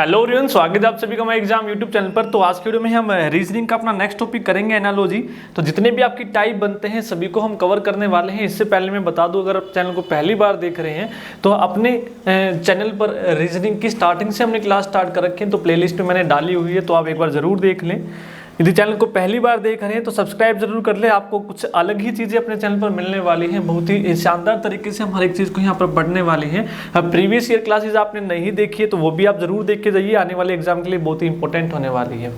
Hello everyone, स्वागत है आप सभी का हमारे एग्जाम यूट्यूब चैनल पर। तो आज की वीडियो में हम रीजनिंग का अपना नेक्स्ट टॉपिक करेंगे, एनालॉजी। तो जितने भी आपकी टाइप बनते हैं सभी को हम कवर करने वाले हैं। इससे पहले मैं बता दूं, अगर आप चैनल को पहली बार देख रहे हैं तो अपने चैनल पर रीजनिंग की स्टार्टिंग से हमने क्लास स्टार्ट कर रखी है, तो प्लेलिस्ट में मैंने डाली हुई है, तो आप एक बार जरूर देख लें। यदि चैनल को पहली बार देख रहे हैं तो सब्सक्राइब जरूर कर ले। आपको कुछ अलग ही चीज़ें अपने चैनल पर मिलने वाली हैं, बहुत ही शानदार तरीके से हम हर एक चीज़ को यहाँ पर पढ़ने वाले हैं। अब प्रीवियस ईयर क्लासेस आपने नहीं देखी है तो वो भी आप जरूर देख के जाइए, आने वाले एग्जाम के लिए बहुत ही इंपॉर्टेंट होने वाली है।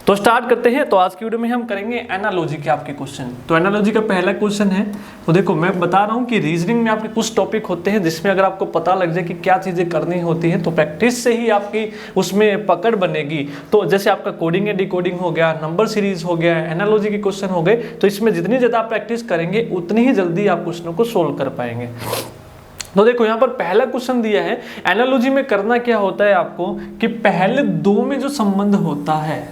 तो स्टार्ट करते हैं। तो आज की वीडियो में हम करेंगे एनालॉजी के आपके क्वेश्चन। तो एनालॉजी का पहला क्वेश्चन है, तो देखो मैं बता रहा हूँ कि रीजनिंग में आपके कुछ टॉपिक होते हैं जिसमें अगर आपको पता लग जाए कि क्या चीज़ें करनी होती है तो प्रैक्टिस से ही आपकी उसमें पकड़ बनेगी। तो जैसे आपका कोडिंग एंड डिकोडिंग हो गया, नंबर सीरीज हो गया, एनालॉजी के क्वेश्चन हो गए, तो इसमें जितनी ज्यादा आप प्रैक्टिस करेंगे उतनी ही जल्दी आप क्वेश्चनों को सोल्व कर पाएंगे। तो देखो यहाँ पर पहला क्वेश्चन दिया है, एनालॉजी में करना क्या होता है आपको कि पहले दो में जो संबंध होता है,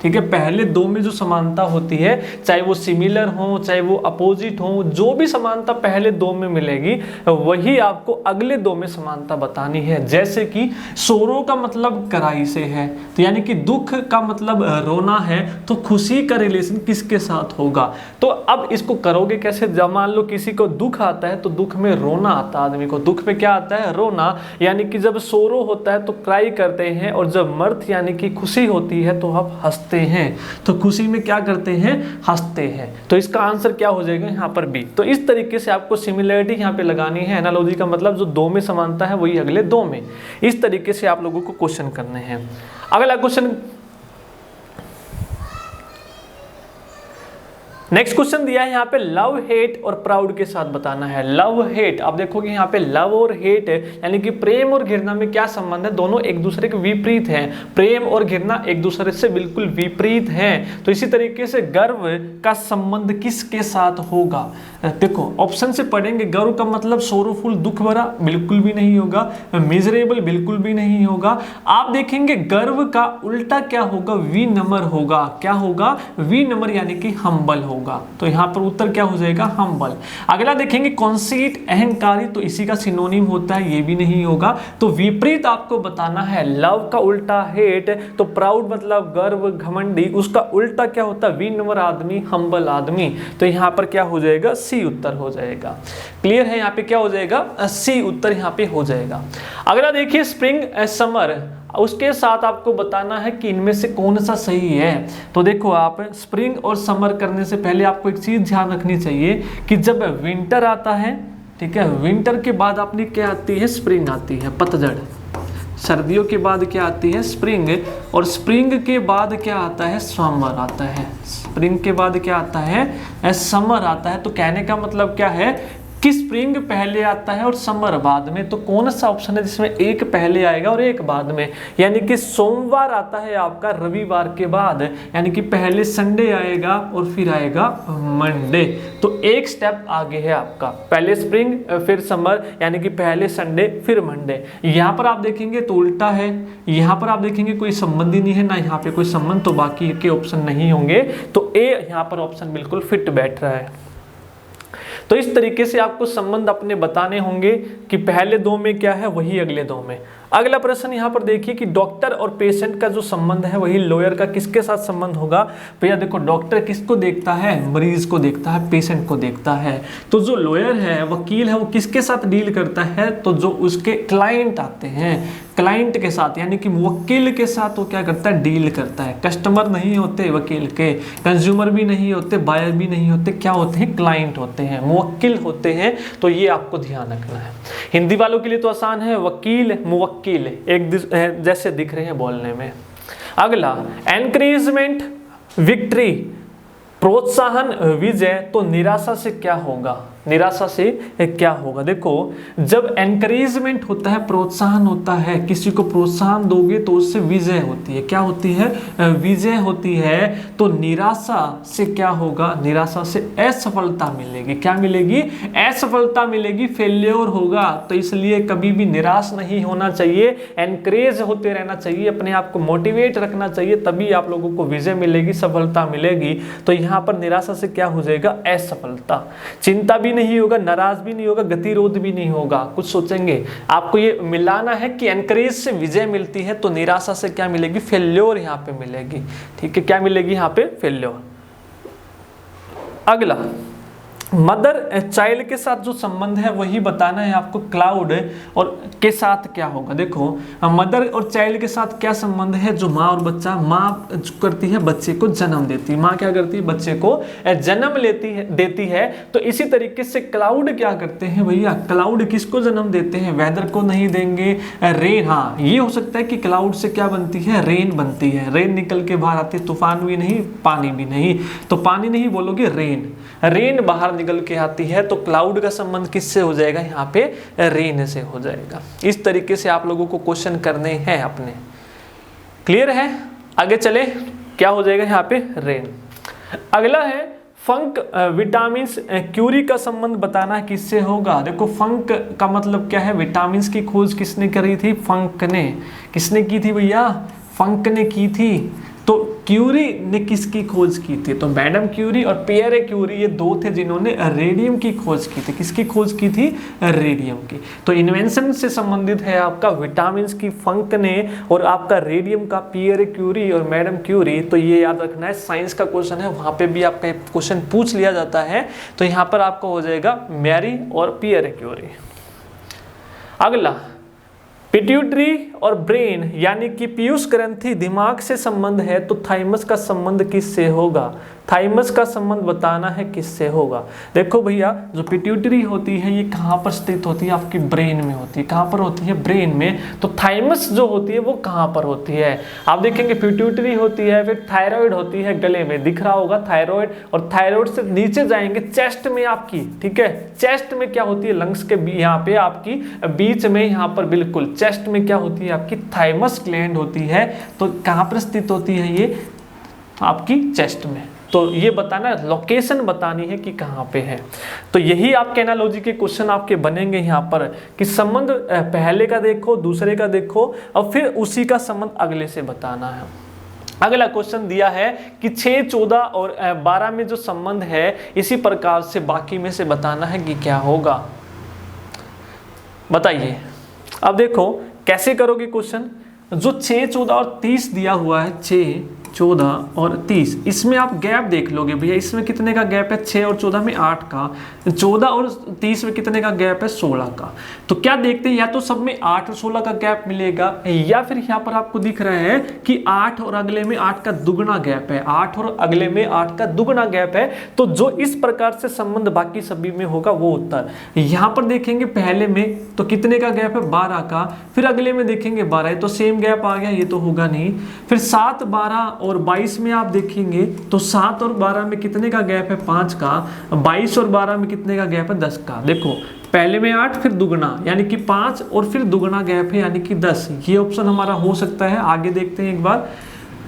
ठीक है, पहले दो में जो समानता होती है, चाहे वो सिमिलर हो चाहे वो अपोजिट हो, जो भी समानता पहले दो में मिलेगी वही आपको अगले दो में समानता बतानी है। जैसे कि सोरो का मतलब कराई से है, तो यानी कि दुख का मतलब रोना है, तो खुशी का रिलेशन किसके साथ होगा। तो अब इसको करोगे कैसे, जब मान लो किसी को दुख आता है तो दुख में रोना आता है, आदमी को दुख में क्या आता है, रोना। यानी कि जब सोरो होता है तो क्राई करते हैं, और जब मर्थ यानी कि खुशी होती है तो आप हंसते हैं। तो खुशी में क्या करते हैं, हंसते हैं। तो इसका आंसर क्या हो जाएगा यहाँ पर बी। तो इस तरीके से आपको सिमिलरिटी यहाँ पे लगानी है। एनालॉजी का मतलब जो दो में समानता है वही अगले दो में, इस तरीके से आप लोगों को क्वेश्चन करने हैं। अगला क्वेश्चन, नेक्स्ट क्वेश्चन दिया है यहाँ पे, लव हेट और प्राउड के साथ बताना है। लव हेट, आप देखोगे यहाँ पे लव और हेट यानी कि प्रेम और घृणा में क्या संबंध है, दोनों एक दूसरे के विपरीत हैं। प्रेम और घृणा एक दूसरे से बिल्कुल विपरीत हैं। तो इसी तरीके से गर्व का संबंध किसके साथ होगा। देखो ऑप्शन से पढ़ेंगे, गर्व का मतलब सोरोफुल दुख भरा बिल्कुल भी नहीं होगा, मिजरेबल बिल्कुल भी नहीं होगा। आप देखेंगे गर्व का उल्टा क्या होगा, विनम्र होगा। क्या होगा, विनम्र यानी कि हम्बल होगा। तो यहां पर उत्तर क्या हो जाएगा, हम्बल। अगला देखेंगे कॉन्सीट, अहंकारी, तो इसी का सिनोनिम होता है, ये भी नहीं होगा। तो विपरीत आपको बताना है। लव का उल्टा हेट, तो प्राउड मतलब गर्व घमंडी, उसका उल्टा क्या होता है, विनम्र आदमी, हम्बल आदमी। तो यहां पर क्या हो जाएगा, सी उत्तर हो जाएगा। क्लियर है, यहाँ पे क्या हो जाएगा, सी उत्तर यहाँ पे हो जाएगा। अगला देखिए स्प्रिंग समर, उसके साथ आपको बताना है कि इनमें से कौन सा सही है। तो देखो आप स्प्रिंग और समर करने से पहले आपको एक चीज ध्यान रखनी चाहिए कि जब विंटर आता है, ठीक है, विंटर के बाद अपनी क्या आती है, स्प्रिंग आती है, पतझड़। सर्दियों के बाद क्या आती है, स्प्रिंग, और स्प्रिंग के बाद क्या आता है, समर आता है। स्प्रिंग के बाद क्या आता है, समर आता है। तो कहने का मतलब क्या है कि स्प्रिंग पहले आता है और समर बाद में। तो कौन सा ऑप्शन है जिसमें एक पहले आएगा और एक बाद में, यानी कि सोमवार आता है आपका रविवार के बाद, यानी कि पहले संडे आएगा और फिर आएगा मंडे। तो एक स्टेप आगे है आपका, पहले स्प्रिंग फिर समर, यानी कि पहले संडे फिर मंडे। यहाँ पर आप देखेंगे तो उल्टा है, यहाँ पर आप देखेंगे कोई संबंध ही नहीं है, ना यहाँ पे कोई संबंध, तो बाकी के ऑप्शन नहीं होंगे। तो ए यहाँ पर ऑप्शन बिल्कुल फिट बैठ रहा है। तो इस तरीके से आपको संबंध अपने बताने होंगे कि पहले दो में क्या है वही अगले दो में। अगला प्रश्न यहाँ पर देखिए कि डॉक्टर और पेशेंट का जो संबंध है वही लॉयर का किसके साथ संबंध होगा। भैया देखो डॉक्टर किसको देखता है, मरीज को देखता है, पेशेंट को देखता है। तो जो लॉयर है, वकील है, वो किसके साथ डील करता है, तो जो उसके क्लाइंट आते हैं, क्लाइंट के साथ, यानी कि वकील के साथ वो क्या करता है, डील करता है। कस्टमर नहीं होते वकील के, कंज्यूमर भी नहीं होते, बायर भी नहीं होते, क्या होते हैं, क्लाइंट होते हैं, मुवक्किल होते हैं। तो ये आपको ध्यान रखना है। हिंदी वालों के लिए तो आसान है, वकील मुवक्किल एक जैसे दिख रहे हैं बोलने में। अगला एनकरेजमेंट, विक्ट्री, प्रोत्साहन, विजय, तो निराशा से क्या होगा, निराशा से क्या होगा। देखो जब एनकरेजमेंट होता है, प्रोत्साहन होता है, किसी को प्रोत्साहन दोगे तो उससे विजय होती है, क्या होती है, विजय होती है। तो निराशा से क्या होगा, निराशा से असफलता मिलेगी। क्या मिलेगी, असफलता मिलेगी, फेल्योर होगा। तो इसलिए कभी भी निराश नहीं होना चाहिए, एनकरेज होते रहना चाहिए, अपने आप को मोटिवेट रखना चाहिए, तभी आप लोगों को विजय मिलेगी, सफलता मिलेगी। तो यहाँ पर निराशा से क्या हो जाएगा, असफलता। चिंता भी भी नहीं होगा, नाराज भी नहीं होगा, गतिरोध भी नहीं होगा। कुछ सोचेंगे, आपको ये मिलाना है कि एनकरेज से विजय मिलती है तो निराशा से क्या मिलेगी, फेल्योर यहाँ पे मिलेगी। ठीक है, क्या मिलेगी यहाँ पे, फेल्योर। अगला, मदर चाइल्ड के साथ जो संबंध है वही बताना है आपको, क्लाउड और के साथ क्या होगा। देखो मदर और चाइल्ड के साथ क्या संबंध है, जो माँ और बच्चा, माँ करती है बच्चे को जन्म देती है, माँ क्या करती है, बच्चे को जन्म देती है। तो इसी तरीके से क्लाउड क्या करते हैं भैया, क्लाउड किसको जन्म देते हैं, वेदर को नहीं देंगे, रेन। हाँ, ये हो सकता है कि क्लाउड से क्या बनती है, रेन बनती है, रेन निकल के बाहर आती है, तूफान भी नहीं, पानी भी नहीं, तो पानी नहीं बोलोगे, रेन, रेन बाहर निकल के आती है, तो क्लाउड का संबंध किससे हो जाएगा, यहाँ पे रेन से हो जाएगा। इस तरीके से आप लोगों को क्वेश्चन करने हैं अपने। क्लियर है, आगे चले, क्या हो जाएगा यहाँ पे, रेन। अगला है फंक विटामिन क्यूरी का संबंध बताना है किससे होगा। देखो फंक का मतलब क्या है, विटामिन की खोज किसने करी थी, फंक ने। किसने की थी भैया, फंक ने की थी। तो क्यूरी ने किसकी खोज की थी, तो मैडम क्यूरी और पियरे क्यूरी, ये दो थे जिन्होंने रेडियम की खोज की थी। किसकी खोज की थी, रेडियम की। तो इन्वेंशन से संबंधित है आपका विटामिन की फंक ने, और आपका रेडियम का पियरे क्यूरी और मैडम क्यूरी। तो ये याद रखना है, साइंस का क्वेश्चन है, वहां पे भी आपका क्वेश्चन पूछ लिया जाता है। तो यहाँ पर आपको हो जाएगा मैरी और पियरे क्यूरी। अगला, पिट्यूटरी और ब्रेन यानी कि पीयूष ग्रंथि दिमाग से संबंध है, तो थाइमस का संबंध किससे होगा, थाइमस का संबंध बताना है किससे होगा। देखो भैया, जो पिट्यूटरी होती है ये कहाँ पर स्थित होती है, आपकी ब्रेन में होती है। कहाँ पर होती है, ब्रेन में। तो थाइमस जो होती है वो कहाँ पर होती है, आप देखेंगे पिट्यूटरी होती है, फिर थायराइड होती है, गले में दिख रहा होगा थायराइड, और थायराइड से नीचे जाएंगे चेस्ट में आपकी, ठीक है, चेस्ट में क्या होती है, लंग्स के यहाँ पे आपकी बीच में, यहाँ पर बिल्कुल चेस्ट में क्या होती है, आपकी थाइमस ग्लैंड होती है। तो कहाँ पर स्थित होती है, ये आपकी चेस्ट में। तो ये बताना, लोकेशन बतानी है कि कहाँ पे है। तो यही आपके एनालॉजी के क्वेश्चन आपके बनेंगे यहाँ पर, कि संबंध पहले का देखो, दूसरे का देखो, और फिर उसी का संबंध अगले से बताना है। अगला क्वेश्चन दिया है कि 6, 14 और 12 में जो संबंध है, इसी प्रकार से बाकी में से बताना है कि क्या होगा। बताइए, अब देखो कैसे करोगे क्वेश्चन। जो 6, 14 और 30 दिया हुआ है, 6, 14 और 30, इसमें आप गैप देख लोगे भैया, इसमें कितने का गैप है, 6 और 14 में 8 का, 14 और 30 में कितने का गैप है, 16 का। तो क्या देखते हैं, या तो सब में 8 और 16 का गैप मिलेगा, या फिर यहाँ पर आपको दिख रहा है कि 8 और अगले में 8 का दुगना गैप है, 8 और अगले में 8 का दुगना गैप है। तो जो इस प्रकार से संबंध बाकी सभी में होगा वो उत्तर। यहाँ पर देखेंगे पहले में तो कितने का गैप है, 12 का, फिर अगले में देखेंगे 12, तो सेम गैप आ गया, ये तो होगा नहीं। फिर 7, 12 और 22 में आप देखेंगे तो 7 और 12 में कितने का गैप है, 5 का, 22 और 12 में कितने का गैप है, 10 का। देखो पहले में 8 फिर दुगना यानी कि 5 और फिर दुगना गैप है यानी कि 10, ये ऑप्शन हमारा हो सकता है। आगे देखते हैं एक बार,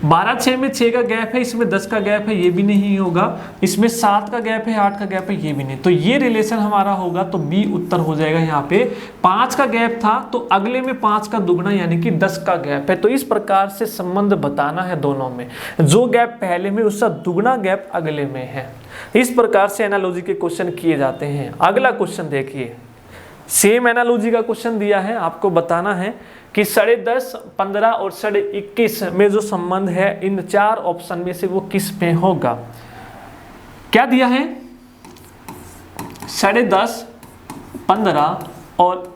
12, 6 में 6 का गैप है, इसमें 10 का गैप है, ये भी नहीं होगा। इसमें 7 का गैप है, 8 का गैप है, ये भी नहीं। तो ये रिलेशन हमारा होगा, तो बी उत्तर हो जाएगा। यहाँ पे 5 का गैप था तो अगले में 5 का दुगना यानी कि 10 का गैप है। तो इस प्रकार से संबंध बताना है दोनों में, जो गैप पहले में उसका दुगना गैप अगले में है। इस प्रकार से एनालॉजी के क्वेश्चन किए जाते हैं। अगला क्वेश्चन देखिए, सेम एनालॉजी का क्वेश्चन दिया है, आपको बताना है कि 10.5, 15 और 21 में जो संबंध है, इन 4 ऑप्शन में से वो किस में होगा। क्या दिया है, 10.5, 15 और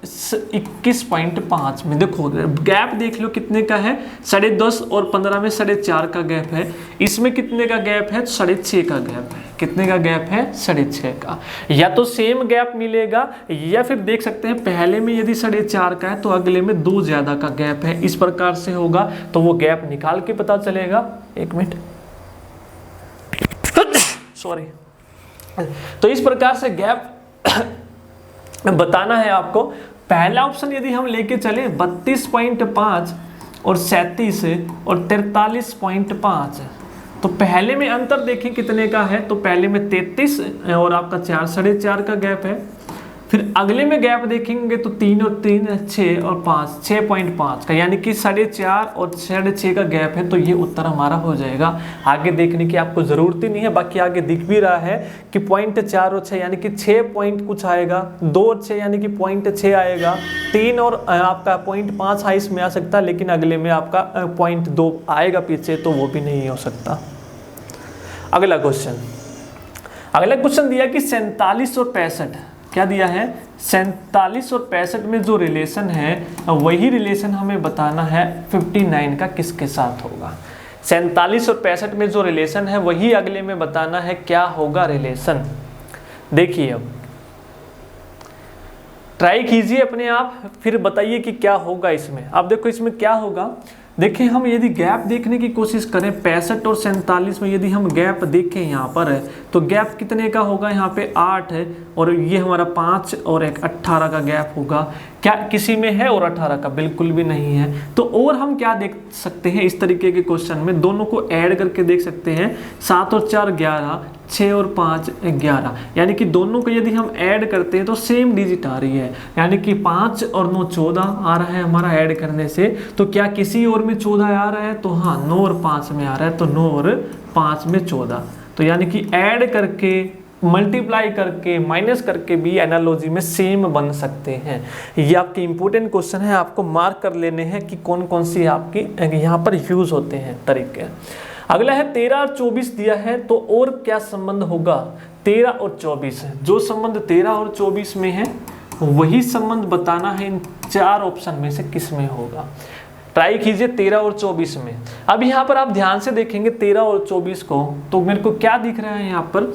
21.5 में देखो गैप देख लो कितने का है, 10.5 और 15 में 4.5 का गैप है, इसमें कितने का गैप है, 6.5 का गैप है। कितने का गैप है, 6.5 का। या तो सेम गैप मिलेगा, या फिर देख सकते हैं पहले में यदि 4.5 का है तो अगले में 2 ज्यादा का गैप है, इस प्रकार से होगा। तो वो गैप निकाल के पता चलेगा। 1 मिनट, सॉरी। तो इस प्रकार से गैप बताना है आपको। पहला ऑप्शन यदि हम लेके चले 32.5 और 37 और 43.5, तो पहले में अंतर देखें कितने का है, तो पहले में 33 और आपका 4, 4.5 का गैप है। फिर अगले में गैप देखेंगे तो 3 और 3 6 और 5 6.5 का, यानी कि 4.5 और 6.5 का गैप है, तो ये उत्तर हमारा हो जाएगा। आगे देखने की आपको जरूरत ही नहीं है, बाकी आगे दिख भी रहा है कि 0.4 और 6 यानी कि 6 पॉइंट कुछ आएगा, 2 और 6 यानी कि 0.6 आएगा, 3 और आपका 0.5 है इसमें आ सकता, लेकिन अगले में आपका 0.2 आएगा पीछे, तो वो भी नहीं हो सकता। अगला क्वेश्चन दिया कि 47 और 65, क्या दिया है 47 और 65 में जो रिलेशन है वही रिलेशन हमें बताना है 59 का किसके साथ होगा। 47 और 65 में जो रिलेशन है वही अगले में बताना है क्या होगा रिलेशन। देखिए अब ट्राई कीजिए अपने आप, फिर बताइए कि क्या होगा इसमें। अब देखो इसमें क्या होगा, देखिए हम यदि गैप देखने की कोशिश करें 65 और 47 में, यदि हम गैप देखें यहाँ पर है तो गैप कितने का होगा, यहाँ पे 8 है और ये हमारा 5 और एक 18 का गैप होगा। क्या किसी में है और 18 का? बिल्कुल भी नहीं है। तो और हम क्या देख सकते हैं इस तरीके के क्वेश्चन में, दोनों को ऐड करके देख सकते हैं। 7 और 4 11, 6 और 5 11, यानी कि दोनों को यदि हम ऐड करते हैं तो सेम डिजिट आ रही है, यानी कि 5 और 9 14 आ रहा है हमारा ऐड करने से। तो क्या किसी और में 14 आ रहा है? तो हाँ, 9 और 5 में आ रहा है, तो 9 और 5 में 14। तो यानी कि ऐड करके, मल्टीप्लाई करके, माइनस करके भी एनालॉजी में सेम बन सकते हैं। ये आपके इंपॉर्टेंट क्वेश्चन है, आपको मार्क कर लेने हैं कि कौन कौन सी आपकी यहाँ पर यूज होते हैं तरीके। अगला है 13 और 24 दिया है, तो और क्या संबंध होगा 13 और 24 है। जो संबंध 13 और 24 में है वही संबंध बताना है इन 4 ऑप्शन में से किस में होगा। ट्राई कीजिए 13 और 24 में। अब यहाँ पर आप ध्यान से देखेंगे 13 और 24 को, तो मेरे को क्या दिख रहा है यहाँ पर,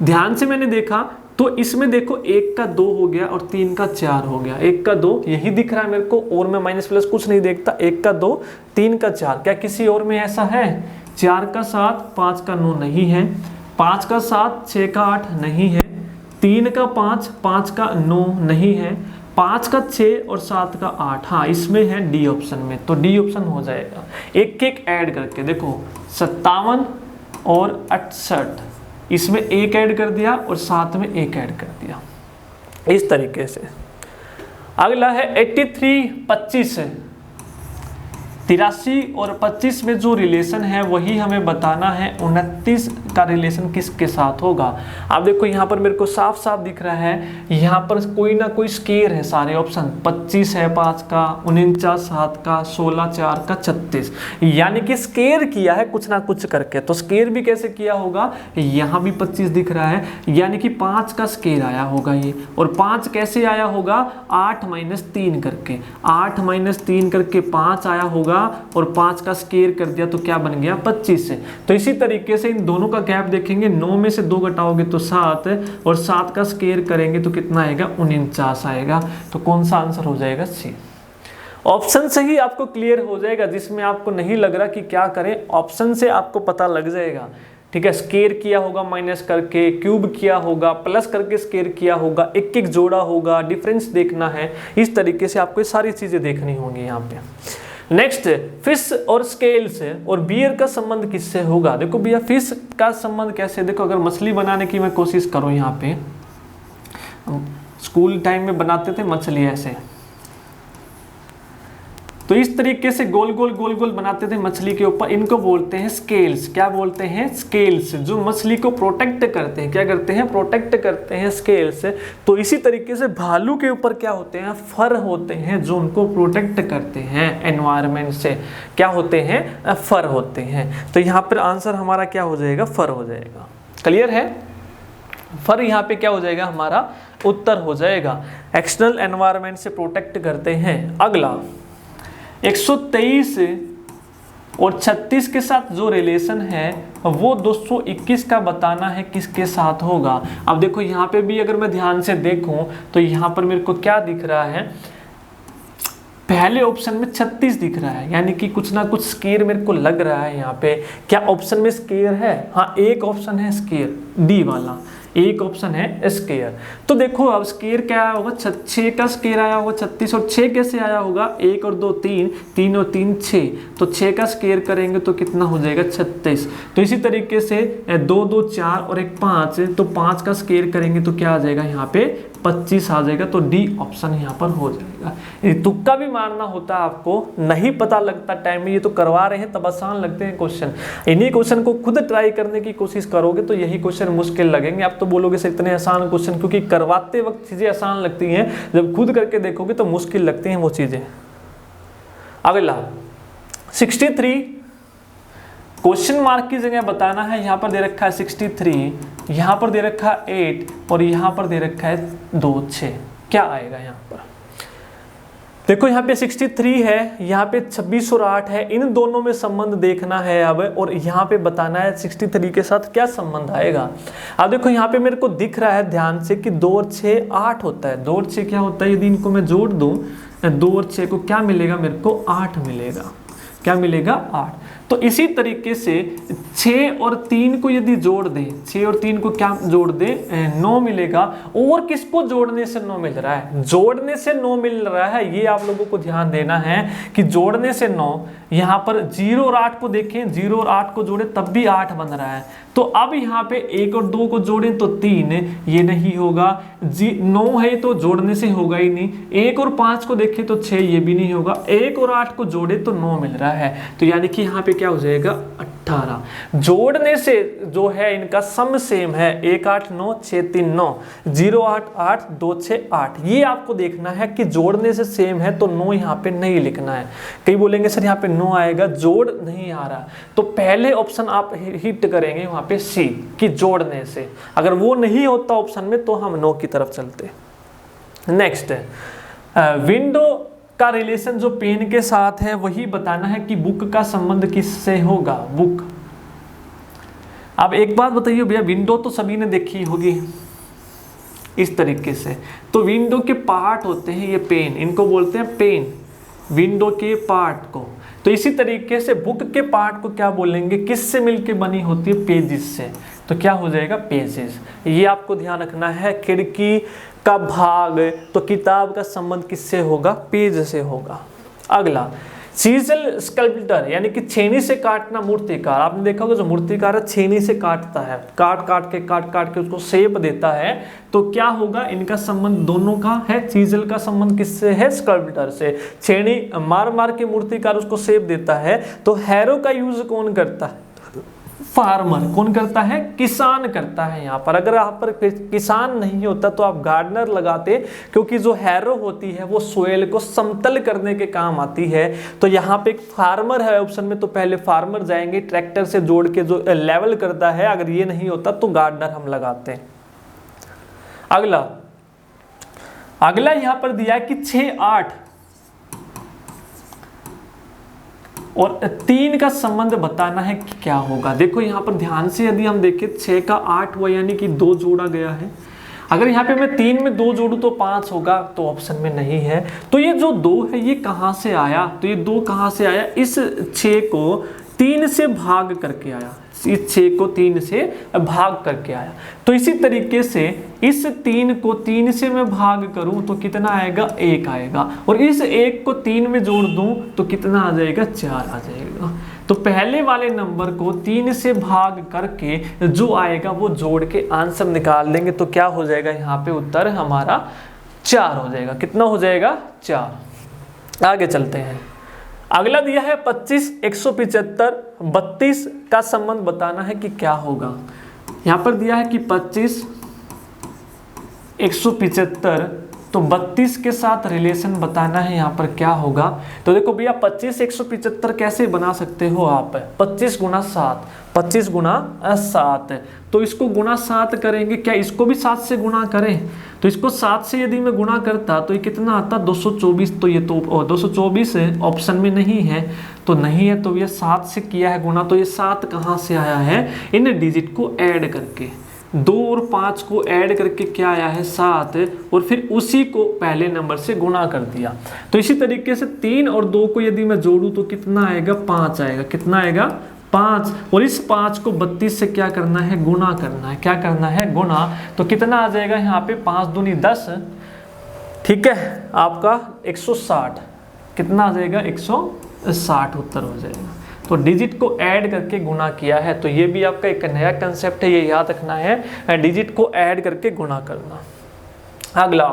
ध्यान से मैंने देखा तो इसमें देखो 1 का 2 हो गया और 3 का 4 हो गया। 1 का 2 यही दिख रहा है मेरे को, और मैं माइनस प्लस कुछ नहीं देखता। 1 का 2, 3 का 4, क्या किसी और में ऐसा है? 4 का 7, 5 का 9 नहीं है, 5 का 7, 6 का 8 नहीं है, 3 का 5, 5 का 9 नहीं है, 5 का 6 और 7 का 8, हाँ इसमें है डी ऑप्शन में, तो डी ऑप्शन हो जाएगा। एक एक ऐड करके देखो 57 और 68, इसमें 1 ऐड कर दिया और 7 में 1 ऐड कर दिया, इस तरीके से। अगला है 83 25 है, 83 और 25 में जो रिलेशन है वही हमें बताना है 29 का रिलेशन किसके साथ होगा। अब देखो यहाँ पर मेरे को साफ साफ दिख रहा है, यहाँ पर कोई ना कोई स्केयर है, सारे ऑप्शन 25 है 5 का, 49 7 का, 16 4 का, 36, यानी कि स्केयर किया है कुछ ना कुछ करके। तो स्केयर भी कैसे किया होगा, यहाँ भी 25 दिख रहा है, यानी कि 5 का स्केयर आया होगा ये। और 5 कैसे आया होगा, 8 - 3 करके, 8 - 3 करके 5 आया होगा, और 5 का स्केयर कर दिया तो क्या बन गया 25 से। तो इसी तरीके से इन दोनों का गैप देखेंगे, 9 में से 2 घटाओगे तो 7, और 7 का स्केयर करेंगे तो कितना आएगा 49 आएगा। तो कौन सा आंसर हो जाएगा, सी। ऑप्शन से ही आपको क्लियर हो जाएगा, जिसमें आपको नहीं लग रहा कि क्या करें, ऑप्शन से आपको पता लग जाएगा। ठीक है, स्केयर किया होगा माइनस करके, क्यूब किया होगा, प्लस करके स्केयर किया होगा, एक एक जोड़ा होगा, डिफरेंस देखना है, इस तरीके से आपको सारी चीजें देखनी होंगी यहाँ पे। नेक्स्ट, फिश और स्केल्स और बियर का संबंध किससे होगा। देखो भैया फिश का संबंध कैसे, देखो अगर मछली बनाने की मैं कोशिश करूं, यहाँ पे स्कूल टाइम में बनाते थे मछली ऐसे, तो इस तरीके से गोल गोल गोल गोल बनाते थे मछली के ऊपर, इनको बोलते हैं स्केल्स। क्या बोलते हैं, स्केल्स, जो मछली को प्रोटेक्ट करते हैं। क्या करते हैं, प्रोटेक्ट करते हैं, स्केल्स। तो इसी तरीके से भालू के ऊपर क्या होते हैं, फर होते हैं, जो उनको प्रोटेक्ट करते हैं एनवायरनमेंट से। क्या होते हैं, फर होते हैं। तो यहाँ पर आंसर हमारा क्या हो जाएगा, फर हो जाएगा। क्लियर है, फर यहाँ पे क्या हो जाएगा, हमारा उत्तर हो जाएगा। एक्सटर्नल एनवायरनमेंट से प्रोटेक्ट करते हैं। अगला 123 और 36 के साथ जो रिलेशन है वो 221 का बताना है किसके साथ होगा। अब देखो यहाँ पे भी अगर मैं ध्यान से देखूं तो यहाँ पर मेरे को क्या दिख रहा है, पहले ऑप्शन में 36 दिख रहा है, यानी कि कुछ ना कुछ स्केयर मेरे को लग रहा है यहाँ पे। क्या ऑप्शन में स्केयर है, हाँ एक ऑप्शन है स्केयर, डी वाला एक ऑप्शन है स्केयर। तो देखो अब स्केयर क्या आया होगा, 6 का स्केयर आया होगा 36, और 6 कैसे आया होगा, 1 और 2 3, 3 और 3 6, तो 6 का स्केयर करेंगे तो कितना हो जाएगा 36। तो इसी तरीके से 2 2 4 और 1 5, तो 5 का स्केयर करेंगे तो क्या आ जाएगा यहाँ पे 25 आ जाएगा। तो डी ऑप्शन यहाँ पर हो जाएगा। ये तुक्का भी मारना होता है, आपको नहीं पता लगता टाइम में, ये तो करवा रहे हैं तब आसान लगते हैं क्वेश्चन। इन्हीं क्वेश्चन को खुद ट्राई करने की कोशिश करोगे तो यही क्वेश्चन मुश्किल लगेंगे। आप तो बोलोगे सर इतने आसान क्वेश्चन, क्योंकि करवाते वक्त चीजें आसान लगती हैं, जब खुद करके देखोगे तो मुश्किल लगती हैं वो चीजें। अगला 63, क्वेश्चन मार्क की जगह बताना है। यहाँ पर दे रखा है 63, यहाँ पर दे रखा है 8 और यहाँ पर दे रखा है 2 6। क्या आएगा यहाँ पर? देखो यहाँ पे 63 है, यहाँ पे 26 और 8 है, इन दोनों में संबंध देखना है अब, और यहाँ पे बताना है 63 के साथ क्या संबंध आएगा। अब देखो यहाँ पे मेरे को दिख रहा है ध्यान से कि 2 और 6 8 होता है। 2 और 6 क्या होता है, यदि इनको मैं जोड़ दूं 2 और 6 को क्या मिलेगा, मेरे को 8 मिलेगा। क्या मिलेगा? 8। तो इसी तरीके से 6 और 3 को यदि जोड़ दें, 6 और 3 को क्या जोड़ दें, 9 मिलेगा। और किसको जोड़ने से 9 मिल रहा है? जोड़ने से 9 मिल रहा है, ये आप लोगों को ध्यान देना है कि जोड़ने से 9, यहाँ पर 0 और 8 को देखें, 0 और 8 को जोड़े तब भी 8 बन रहा है। तो अब यहाँ पे 1 और 2 को जोड़ें तो 3, ये नहीं होगा। 9 है तो जोड़ने से होगा ही नहीं। 1 और 5 को देखें तो 6, ये भी नहीं होगा। 1 और 8 को जोड़े तो 9 मिल रहा है। तो यानी कि यहाँ पे क्या हो जाएगा? 18। जोड़ने से जो है इनका सम सेम है, 1 8 9 6 3 9, 0 8 8 2 6 8। ये आपको देखना है कि जोड़ने से सेम है, तो 9 यहाँ पे नहीं लिखना है। कई बोलेंगे सर यहाँ पे 9 आएगा, जोड़ नहीं आ रहा, तो पहले ऑप्शन आप हिट करेंगे वहां पे सी कि जोड़ने से। अगर वो नहीं होता ऑप्शन में तो हम 9 की तरफ चलते। नेक्स्ट है विंडो का रिलेशन जो पेन के साथ है वही बताना है कि बुक का संबंध किससे होगा। बुक, अब एक बात बताइए भैया, विंडो तो सभी ने देखी होगी इस तरीके से। तो विंडो के पार्ट होते हैं ये पेन, इनको बोलते हैं पेन, विंडो के पार्ट को। तो इसी तरीके से बुक के पार्ट को क्या बोलेंगे, किससे मिलके बनी होती है? पेजेस से। तो क्या हो जाएगा? पेजेस। ये आपको ध्यान रखना है। खिड़की का भाग, तो किताब का संबंध किससे होगा? पेज से होगा। अगला सीजल स्कल्प्टर, यानी कि छेनी से काटना मूर्तिकार। आपने देखा होगा जो मूर्तिकार है छेनी से काटता है, काट काट के उसको शेप देता है। तो क्या होगा? इनका संबंध दोनों का है। सीजल का संबंध किससे है? स्कल्प्टर से। छेनी मार के मूर्तिकार उसको शेप देता है। तो हैरो का यूज कौन करता है? फार्मर। कौन करता है? किसान करता है। यहाँ पर अगर यहाँ पर किसान नहीं होता तो आप गार्डनर लगाते, क्योंकि जो हैरो होती है वो सोयल को समतल करने के काम आती है। तो यहाँ पे एक फार्मर है ऑप्शन में, तो पहले फार्मर जाएंगे, ट्रैक्टर से जोड़ के जो लेवल करता है। अगर ये नहीं होता तो गार्डनर हम लगाते हैं। अगला यहाँ पर दिया है कि 6 8 और 3 का संबंध बताना है कि क्या होगा। देखो यहाँ पर ध्यान से यदि हम देखें 6 का 8 हुआ, यानी कि 2 जोड़ा गया है। अगर यहाँ पे मैं 3 में 2 जोड़ू तो 5 होगा, तो ऑप्शन में नहीं है। तो ये जो 2 है ये कहाँ से आया? तो ये 2 कहाँ से आया? इस 6 को 3 से भाग करके आया, इस 6 को 3 से भाग करके आया। तो इसी तरीके से इस 3 को 3 से मैं भाग करूं तो कितना आएगा? 1 आएगा। और इस 1 को 3 में जोड़ दूं तो कितना आ जाएगा? 4 आ जाएगा। तो पहले वाले नंबर को 3 से भाग करके जो आएगा वो जोड़ के आंसर निकाल लेंगे। तो क्या हो जाएगा? यहाँ पे उत्तर हमारा 4 हो जाएगा। कितना हो जाएगा? 4। आगे चलते हैं। अगला दिया है 25 175 32 का संबंध बताना है कि क्या होगा। यहाँ पर दिया है कि 25 175, तो 32 के साथ रिलेशन बताना है यहाँ पर क्या होगा। तो देखो भैया 25 175 कैसे बना सकते हो आप? 25 गुना 7, 25 गुना 7। तो इसको गुना 7 करेंगे, क्या इसको भी 7 से गुना करें? तो इसको 7 से यदि मैं गुना करता तो ये कितना आता? 224। तो ये तो 224 ऑप्शन में नहीं है, तो नहीं है। तो ये 7 से किया है गुना, तो ये 7 कहाँ से आया है? इन डिजिट को ऐड करके, 2 और 5 को ऐड करके क्या आया है? 7, और फिर उसी को पहले नंबर से गुना कर दिया। तो इसी तरीके से 3 और 2 को यदि मैं जोड़ूं तो कितना आएगा? 5 आएगा। कितना आएगा? 5। और इस 5 को 32 से क्या करना है? गुना करना है। क्या करना है? गुना। तो कितना आ जाएगा यहाँ पे? 5 दूनी 10, ठीक है, आपका 160। कितना आ जाएगा? 160 उत्तर हो जाएगा। तो डिजिट को ऐड करके गुना किया है। तो ये भी आपका एक नया कंसेप्ट है, ये याद रखना है, डिजिट को ऐड करके गुना करना। अगला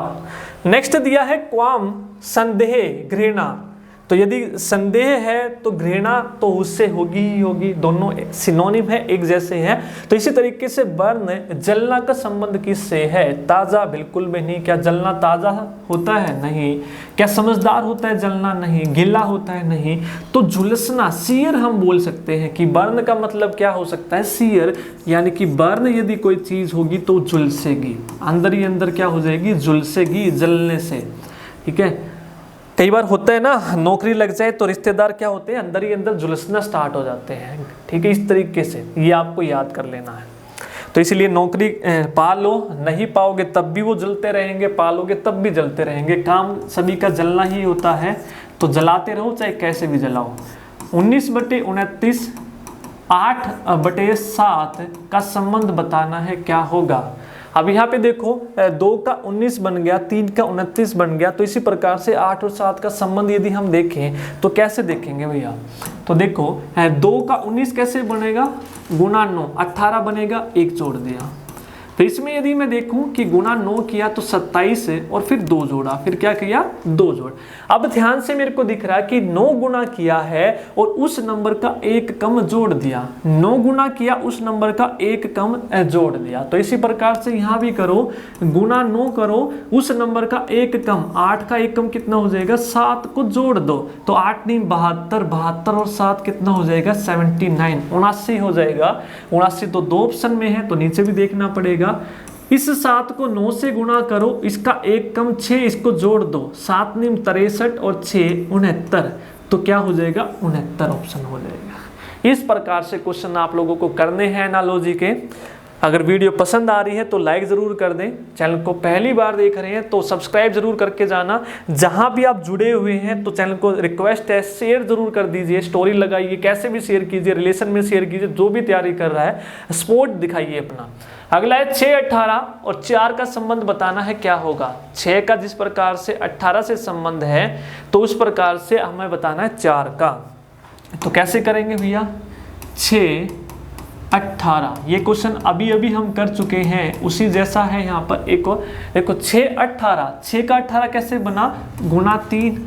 नेक्स्ट दिया है क्वाम, संदेह, घृणा। तो यदि संदेह है तो घृणा तो उससे होगी ही होगी, दोनों सिनोनिम है, एक जैसे हैं। तो इसी तरीके से वर्ण, जलना का संबंध किससे है? ताजा, बिल्कुल भी नहीं। क्या जलना ताजा होता है? नहीं। क्या समझदार होता है जलना? नहीं। गीला होता है? नहीं। तो झुलसना, सियर हम बोल सकते हैं कि वर्ण का मतलब क्या हो सकता है? सियर, यानी कि वर्ण यदि कोई चीज होगी तो झुलसेगी, अंदर ही अंदर क्या हो जाएगी? झुलसेगी, जलने से। ठीक है, कई बार होता है ना, नौकरी लग जाए तो रिश्तेदार क्या होते हैं? अंदर ही अंदर झुलसना स्टार्ट हो जाते हैं। ठीक है, इस तरीके से ये आपको याद कर लेना है। तो इसलिए नौकरी पालो, नहीं पाओगे तब भी वो जलते रहेंगे, पालोगे तब भी जलते रहेंगे। काम सभी का जलना ही होता है, तो जलाते रहो चाहे कैसे भी जलाओ। 19/29 8/7 का संबंध बताना है, क्या होगा? अब यहाँ पे देखो 2 का 19 बन गया, 3 का 29 बन गया। तो इसी प्रकार से 8 और 7 का संबंध यदि हम देखें तो कैसे देखेंगे भैया? तो देखो 2 का 19 कैसे बनेगा? गुना 9, 18 बनेगा, 1 जोड़ दिया। तो इसमें यदि मैं देखूं कि गुना 9 किया तो 27 और फिर 2 जोड़ा, फिर क्या किया? 2 जोड़। अब ध्यान से मेरे को दिख रहा है कि 9 गुना किया है और उस नंबर का 1 कम जोड़ दिया। 9 गुना किया, उस नंबर का 1 कम जोड़ दिया। तो इसी प्रकार से यहाँ भी करो, गुना 9 करो, उस नंबर का 1 कम, 8 का 1 कम कितना हो जाएगा? 7 को जोड़ दो। तो 8 नहीं 72, 72 और 7 कितना हो जाएगा? 79, 79 हो जाएगा। 79 तो 2 ऑप्शन में है, तो नीचे भी देखना पड़ेगा। इस 7 को 9 से गुणा करो, इसका 1 कम 6, इसको जोड़ दो। 7 निम 63 और 6 69, तो क्या हो जाएगा? 69 ऑप्शन हो जाएगा। इस प्रकार से क्वेश्चन आप लोगों को करने हैं एनालॉजी के। अगर वीडियो पसंद आ रही है तो लाइक ज़रूर कर दें। चैनल को पहली बार देख रहे हैं तो सब्सक्राइब ज़रूर करके जाना। जहां भी आप जुड़े हुए हैं तो चैनल को रिक्वेस्ट है, शेयर ज़रूर कर दीजिए, स्टोरी लगाइए, कैसे भी शेयर कीजिए, रिलेशन में शेयर कीजिए, जो भी तैयारी कर रहा है सपोर्ट दिखाइए अपना। अगला है 6, 18 और 4 का संबंध बताना है, क्या होगा? 6 का जिस प्रकार से 18 से संबंध है तो उस प्रकार से हमें बताना है 4 का। तो कैसे करेंगे भैया? 6, 18, ये क्वेश्चन अभी अभी हम कर चुके हैं, उसी जैसा है यहाँ पर एक और। देखो 6, 18, 6 का 18 कैसे बना? गुना 3।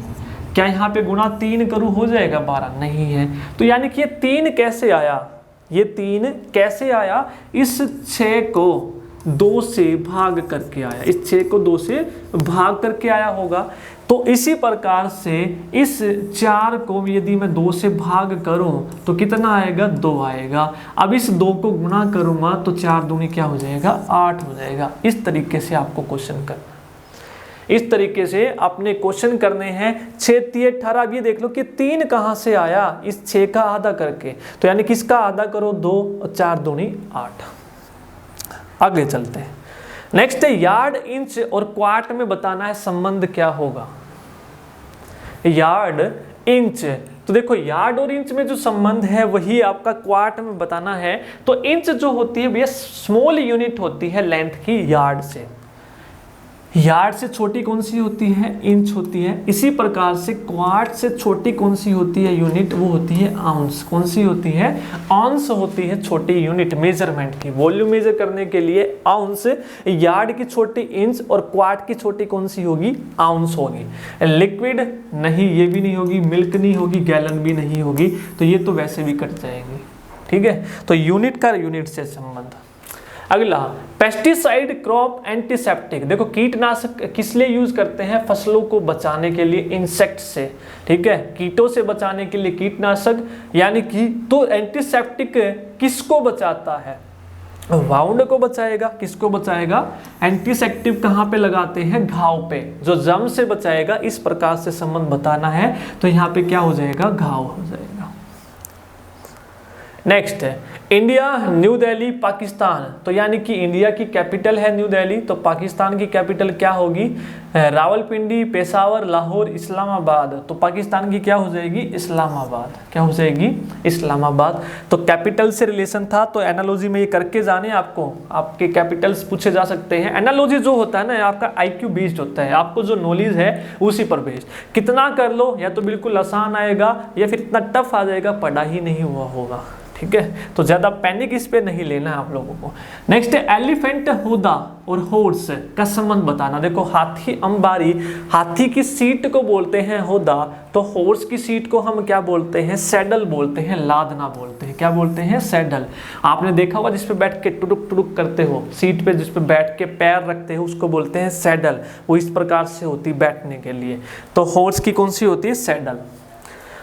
क्या यहाँ पे गुना 3 करूँ हो जाएगा 12? नहीं है। तो यानी कि ये 3 कैसे आया? ये 3 कैसे आया? इस 6 को 2 से भाग करके आया, इस 6 को 2 से भाग करके आया होगा। तो इसी प्रकार से इस 4 को यदि मैं 2 से भाग करूं तो कितना आएगा? 2 आएगा। अब इस 2 को गुना करूंगा तो 4 दूनी क्या हो जाएगा? 8 हो जाएगा। इस तरीके से आपको क्वेश्चन करना, इस तरीके से अपने क्वेश्चन करने हैं। 6, 3, 18। अब ये देख लो कि 3 कहाँ से आया? इस 6 का आधा करके। तो यानी कि इसका आधा करो 2 और 4 दूनी 8। आगे चलते हैं। नेक्स्ट है यार्ड, इंच और क्वार्ट में बताना है संबंध, क्या होगा? Yard, inch. तो देखो यार्ड और इंच में जो संबंध है वही आपका क्वार्ट में बताना है। तो इंच जो होती है भैया स्मॉल यूनिट होती है लेंथ की यार्ड से। यार्ड से छोटी कौन सी होती है? इंच होती है। इसी प्रकार से क्वार्ट से छोटी कौन सी होती है यूनिट? वो होती है आउंस। कौन सी होती है? आउंस होती है छोटी यूनिट मेजरमेंट की। वॉल्यूम मेजर करने के लिए आउंस, यार्ड की छोटी इंच और क्वार्ट की छोटी कौन सी होगी? आउंस होगी। लिक्विड नहीं, ये भी नहीं होगी, मिल्क नहीं होगी, गैलन भी नहीं होगी, तो ये तो वैसे भी कट जाएंगे। ठीक है, तो यूनिट का यूनिट से संबंध। अगला पेस्टिसाइड, क्रॉप एंटीसेप्टिक। देखो कीटनाशक किस लिए यूज करते हैं? फसलों को बचाने के लिए, इंसेक्ट से। ठीक है, कीटों से बचाने के लिए कीटनाशक, यानी कि तो एंटीसेप्टिक किसको बचाता है? वाउंड को बचाएगा। किसको बचाएगा? एंटीसेप्टिक कहाँ पे लगाते हैं? घाव पे, जो जम से बचाएगा। इस प्रकार से संबंध बताना है। तो यहाँ पे क्या हो जाएगा? घाव हो जाएगा। नेक्स्ट है इंडिया, न्यू दिल्ली, पाकिस्तान। तो यानी कि इंडिया की कैपिटल है न्यू दिल्ली, तो पाकिस्तान की कैपिटल क्या होगी? रावलपिंडी, पेशावर, लाहौर, इस्लामाबाद। तो पाकिस्तान की क्या हो जाएगी? इस्लामाबाद। क्या हो जाएगी? इस्लामाबाद। तो कैपिटल से रिलेशन था, तो एनालॉजी में ये करके जाने आपको, आपके कैपिटल्स पूछे जा सकते हैं। एनालॉजी जो होता है ना, आपका IQ बेस्ड होता है, आपको जो नॉलेज है उसी पर बेस्ड। कितना कर लो, या तो बिल्कुल आसान आएगा या फिर इतना टफ आ जाएगा, पढ़ा ही नहीं हुआ होगा। ठीक है, तो ज्यादा पैनिक इस पे नहीं लेना है आप लोगों को। नेक्स्ट है एलिफेंट, हुदा और हॉर्स का संबंध बताना। देखो हाथी अंबारी, हाथी की सीट को बोलते हैं हुदा, तो हॉर्स की सीट को हम क्या बोलते हैं, सैडल बोलते हैं, लादना बोलते हैं। क्या बोलते हैं, सैडल। आपने देखा होगा जिस पे बैठ के टुडुक टुडुक करते हो, सीट पे जिस पे बैठ के पैर रखते हो उसको बोलते हैं सैडल। वो इस प्रकार से होती बैठने के लिए। तो हॉर्स की कौन सी होती है, सैडल।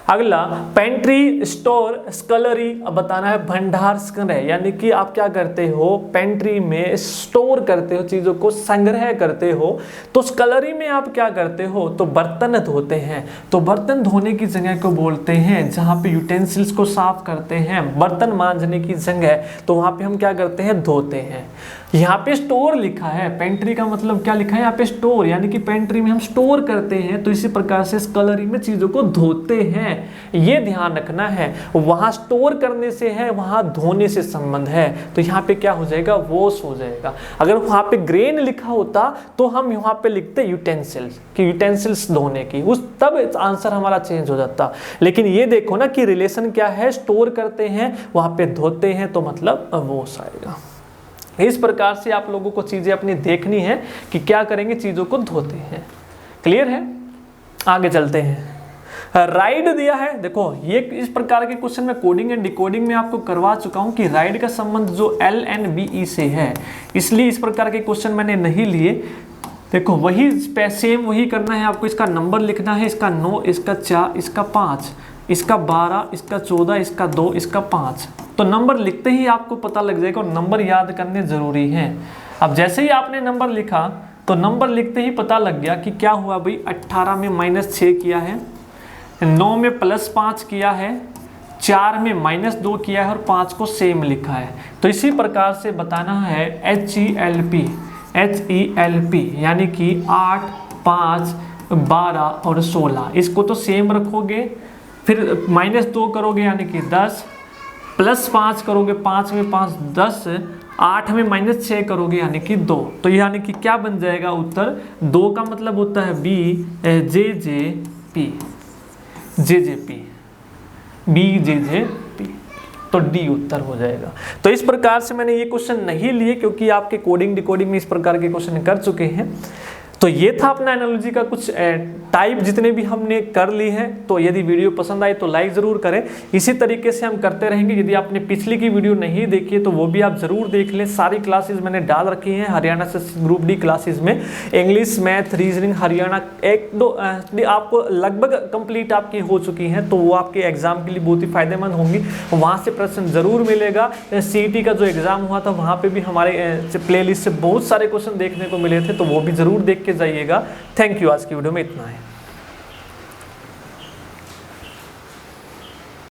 अगला पेंट्री, स्टोर, स्कलरी। अब बताना है भंडार संग्रह, यानी कि आप क्या करते हो, पेंट्री में स्टोर करते हो, चीजों को संग्रह करते हो। तो स्कलरी में आप क्या करते हो, तो बर्तन धोते हैं। तो बर्तन धोने की जगह को बोलते हैं, जहाँ पे यूटेंसिल्स को साफ करते हैं, बर्तन मांजने की जगह, तो वहाँ पे हम क्या करते हैं, धोते हैं। यहाँ पे स्टोर लिखा है, पेंट्री का मतलब क्या लिखा है यहाँ पे, स्टोर, यानी कि पेंट्री में हम स्टोर करते हैं। तो इसी प्रकार से स्कलरी में चीजों को धोते हैं, ये ध्यान रखना है। वहां स्टोर करने से है, वहां धोने से संबंध है, तो यहाँ पे क्या हो जाएगा, वॉश हो जाएगा। अगर वहां पे ग्रेन लिखा होता तो हम यहाँ पे लिखते यूटेंसिल्स, कि यूटेंसिल्स धोने की, उस तब आंसर हमारा चेंज हो जाता। लेकिन ये देखो ना कि रिलेशन क्या है, स्टोर करते हैं, वहां पे धोते हैं, तो मतलब वॉश आएगा। इस प्रकार से आप लोगों को चीजें अपनी देखनी है कि क्या करेंगे, चीजों को धोते हैं। क्लियर है, आगे चलते हैं। राइड दिया है, देखो ये इस प्रकार के क्वेश्चन में कोडिंग एंड डिकोडिंग में आपको करवा चुका हूं कि राइड का संबंध जो LNBE से है, इसलिए इस प्रकार के क्वेश्चन मैंने नहीं लिए। देखो वही सेम वही करना है आपको, इसका नंबर लिखना है, इसका 9, इसका 4, इसका 5, इसका 12, इसका 14, इसका 2, इसका 5। तो नंबर लिखते ही आपको पता लग जाएगा, और नंबर याद करने जरूरी है। अब जैसे ही आपने नंबर लिखा तो नंबर लिखते ही पता लग गया कि क्या हुआ भाई, 18 में -6 किया है, 9 में +5 किया है, 4 में -2 किया है, और 5 को सेम लिखा है। तो इसी प्रकार से बताना है HELP, यानी कि 8, 5, 12 और 16, इसको तो सेम रखोगे, फिर -2 करोगे यानी कि 10, +5 करोगे, 5 में 5 10, 8 में -6 करोगे यानी कि 2। तो यानी कि क्या बन जाएगा उत्तर, 2 का मतलब होता है BJJP, तो डी उत्तर हो जाएगा। तो इस प्रकार से मैंने ये क्वेश्चन नहीं लिए, क्योंकि आपके कोडिंग डिकोडिंग में इस प्रकार के क्वेश्चन कर चुके हैं। तो ये था अपना एनालॉजी का कुछ टाइप जितने भी हमने कर ली हैं। तो यदि वीडियो पसंद आए तो लाइक ज़रूर करें। इसी तरीके से हम करते रहेंगे। यदि आपने पिछली की वीडियो नहीं देखी है तो वो भी आप ज़रूर देख लें। सारी क्लासेस मैंने डाल रखी हैं हरियाणा से ग्रुप डी क्लासेस में, इंग्लिश, मैथ, रीजनिंग, हरियाणा 1-2 आपको लगभग कंप्लीट आपकी हो चुकी हैं। तो वो आपके एग्जाम के लिए बहुत ही फायदेमंद होंगी। वहाँ से प्रश्न ज़रूर मिलेगा। CET का जो एग्ज़ाम हुआ था वहाँ पर भी हमारे प्ले लिस्ट से बहुत सारे क्वेश्चन देखने को मिले थे, तो वो भी ज़रूर देख के जाइएगा। Thank you. आज की वीडियो में इतना है।